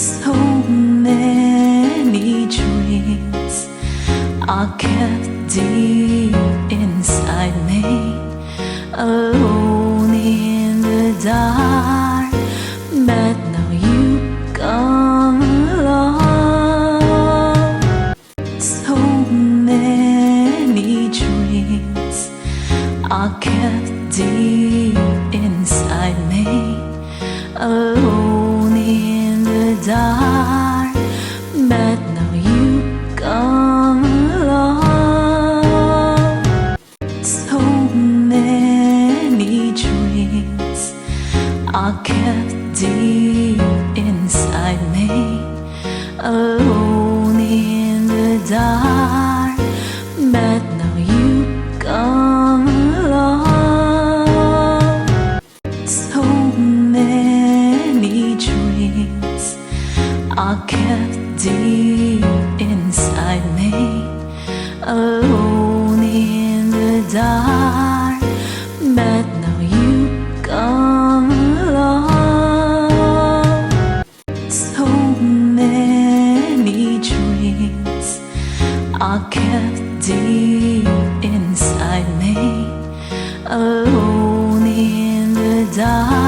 So many dreams are kept deep inside me, alone in the dark. But now you come along. So many dreams are kept deep inside me, alone in the dark. But now you come along. So many dreams are kept deep inside me, alone in the dark. But now you come along. So many dreams are kept deep inside me, alone in the dark. But now you come along. So many dreams are kept deep inside me, alone in the dark.